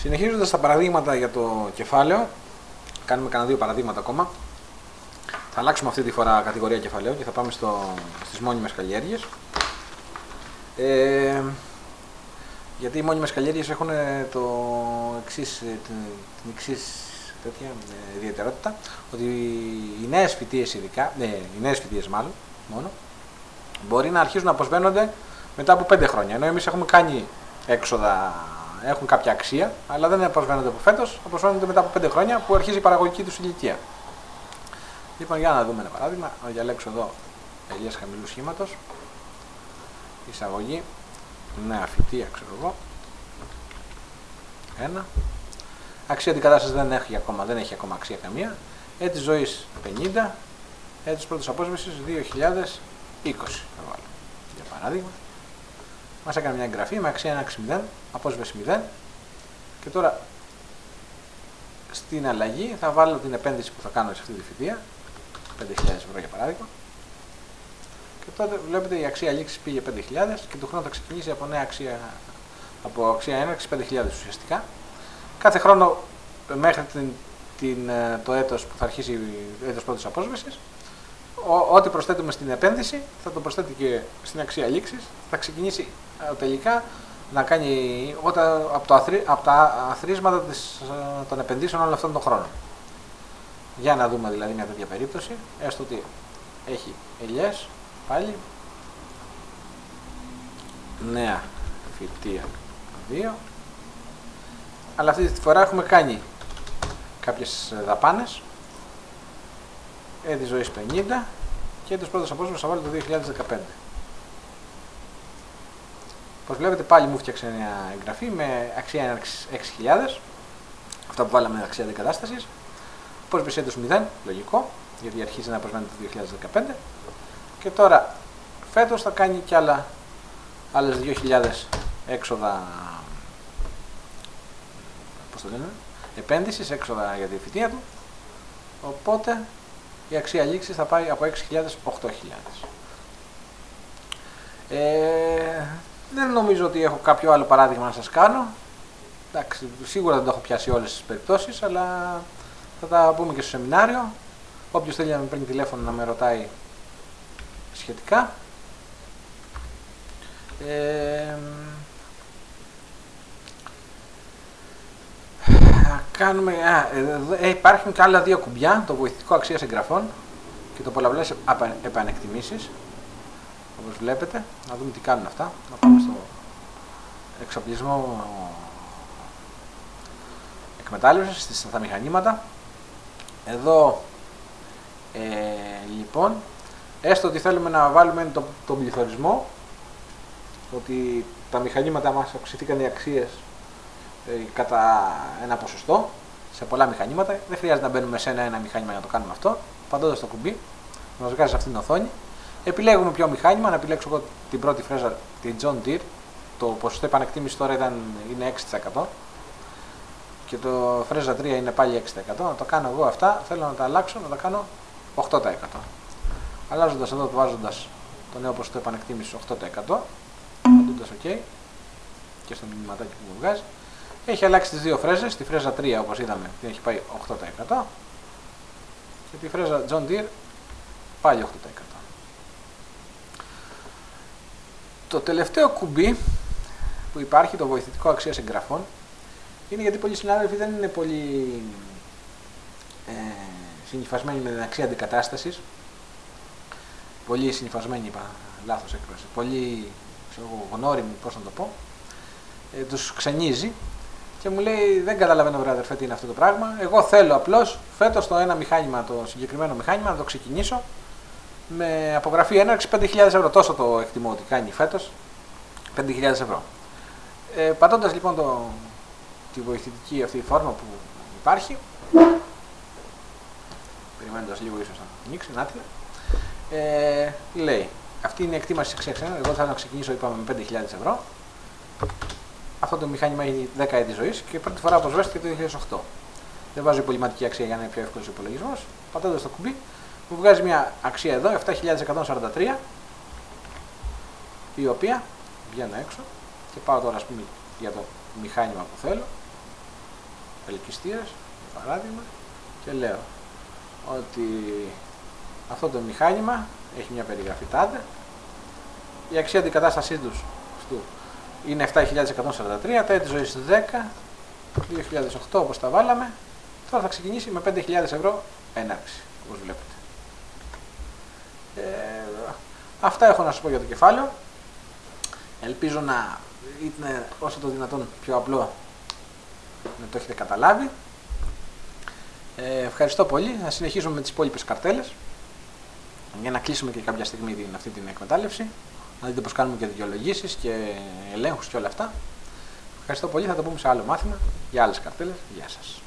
Συνεχίζοντας τα παραδείγματα για το κεφάλαιο, κάνουμε κανένα δύο παραδείγματα ακόμα. Θα αλλάξουμε αυτή τη φορά κατηγορία κεφαλαίου και θα πάμε στις μόνιμες καλλιέργειες. Γιατί οι μόνιμες καλλιέργειες έχουν την εξής ιδιαιτερότητα, ότι οι νέες φυτείες ειδικά, οι νέες φυτείες μάλλον, μόνο, μπορεί να αρχίζουν να αποσβαίνονται μετά από 5 χρόνια. Ενώ εμείς έχουμε κάνει έξοδα, έχουν κάποια αξία, αλλά δεν αποσβαίνονται από φέτος, αποσβαίνονται μετά από 5 χρόνια που αρχίζει η παραγωγική τους ηλικία. Λοιπόν, για να δούμε ένα παράδειγμα. Θα διαλέξω εδώ ελιές χαμηλού σχήματος, εισαγωγή, νέα φυτεία, ξέρω εγώ. Ένα. Αξία αντικατάστασης δεν έχει ακόμα αξία καμία. Έτη ζωής 50, έτος πρώτης απόσβεσης 2020. Θα βάλω για παράδειγμα. Μας έκανε μια εγγραφή με αξία 1,0, απόσβεση 0. Και τώρα στην αλλαγή θα βάλω την επένδυση που θα κάνω σε αυτή τη φυτεία, 5.000 ευρώ για παράδειγμα. Και τότε βλέπετε η αξία λήξης πήγε 5.000 και του χρόνου θα ξεκινήσει από νέα αξία, από αξία έναρξης 5.000 ουσιαστικά. Κάθε χρόνο μέχρι το έτος που θα αρχίσει το έτος πρώτης απόσβεσης, ό,τι προσθέτουμε στην επένδυση θα το προσθέτει και στην αξία λήξης. Θα ξεκινήσει τελικά να κάνει από τα αθροίσματα των επενδύσεων όλων αυτών των χρόνων. Για να δούμε δηλαδή μια τέτοια περίπτωση, έστω ότι έχει ελιές, πάλι, νέα φυτεία 2, αλλά αυτή τη φορά έχουμε κάνει κάποιες δαπάνες, έτη ζωής 50 και έτος πρώτος απόσβεσης θα βάλω το 2015. Όπως βλέπετε πάλι μου φτιάξε μια εγγραφή με αξία έναρξης 6.000, αυτά που βάλαμε αξία αντικατάστασης, απόσβεση έτος 0, λογικό, γιατί αρχίζει να αποσβαίνεται το 2015 και τώρα φέτος θα κάνει και άλλες 2.000 έξοδα, πώς το λένε, επένδυσης, έξοδα για τη φυτεία του, οπότε η αξία λήξης θα πάει από 6.000 8.000. Δεν νομίζω ότι έχω κάποιο άλλο παράδειγμα να σας κάνω. Εντάξει, σίγουρα δεν το έχω πιάσει όλες τις περιπτώσεις, αλλά θα τα πούμε και στο σεμινάριο. Όποιος θέλει να με παίρνει τηλέφωνο να με ρωτάει σχετικά. Υπάρχουν και άλλα δύο κουμπιά, το βοηθητικό αξίας εγγραφών και το πολλαπλές επανεκτιμήσεις. Όπως βλέπετε, να δούμε τι κάνουν αυτά. Να πάμε στο εξοπλισμό εκμετάλλευσης, στα μηχανήματα. Εδώ λοιπόν, έστω ότι θέλουμε να βάλουμε τον πληθωρισμό, ότι τα μηχανήματα μας αυξηθήκαν οι αξίες κατά ένα ποσοστό σε πολλά μηχανήματα, δεν χρειάζεται να μπαίνουμε σε ένα μηχάνημα για να το κάνουμε αυτό. Πατώντας το κουμπί, μας βγάζει αυτή την οθόνη. Επιλέγουμε ποιο μηχάνημα, να επιλέξω εγώ την πρώτη φρέζα, την John Deere. Το ποσοστό επανεκτίμηση τώρα είναι 6% και το φρέζα 3 είναι πάλι 6%. Να το κάνω εγώ αυτά, θέλω να τα αλλάξω, να τα κάνω 8%. Αλλάζοντας εδώ, βάζοντας το νέο ποσοστό επανεκτίμηση 8%, πατώντας OK και στο μηνυματάκι που μου βγάζει, έχει αλλάξει τις δύο φρέζες. Τη φρέζα 3, όπως είδαμε, την έχει πάει 8% και τη φρέζα John Deere πάλι 8%. Το τελευταίο κουμπί που υπάρχει, το βοηθητικό αξίας εγγραφών, είναι γιατί πολλοί συνάδελφοι δεν είναι πολύ συνυφασμένοι με την αξία αντικατάστασης. Πολύ συνυφασμένοι, είπα λάθος έκφραση, πολύ γνώριμοι, πώς να το πω, τους ξενίζει και μου λέει δεν καταλαβαίνω βρε αδερφέ τι είναι αυτό το πράγμα, εγώ θέλω απλώς φέτος το ένα μηχάνημα, το συγκεκριμένο μηχάνημα να το ξεκινήσω με απογραφή έναρξη 5.000 ευρώ, τόσο το εκτιμώ ότι κάνει φέτος, 5.000 ευρώ. Πατώντας λοιπόν τη βοηθητική αυτή φόρμα που υπάρχει, περιμένοντας λίγο ίσως να ανοίξει, νάτια, λέει αυτή είναι η εκτίμαση της αξίας, εγώ θέλω να ξεκινήσω είπαμε με 5.000 ευρώ, αυτό το μηχάνημα έχει 10 έτη ζωής και πρώτη φορά αποσβέστηκε το 2008. Δεν βάζω υπολοιματική αξία για να είναι πιο εύκολος ο υπολογισμός, πατώντας το κουμπί, μου βγάζει μια αξία εδώ, 7.143, η οποία βγαίνω έξω και πάω τώρα ας πούμε για το μηχάνημα που θέλω ελκυστίας, για παράδειγμα, και λέω ότι αυτό το μηχάνημα έχει μια περιγραφή τάδε, η αξία αντικατάστασή του αυτού είναι 7.143, τα έτη ζωής 10, 2008 όπως τα βάλαμε, τώρα θα ξεκινήσει με 5.000 ευρώ έναρξη, όπως βλέπετε. Αυτά έχω να σας πω για το κεφάλαιο. Ελπίζω να είναι όσο το δυνατόν πιο απλό, να το έχετε καταλάβει. Ευχαριστώ πολύ. Θα συνεχίσουμε με τις υπόλοιπες καρτέλες για να κλείσουμε και κάποια στιγμή αυτή την εκμετάλλευση. Να δείτε πως κάνουμε και δικαιολογήσεις και ελέγχους και όλα αυτά. Ευχαριστώ πολύ. Θα το πούμε σε άλλο μάθημα για άλλες καρτέλες. Γεια σας.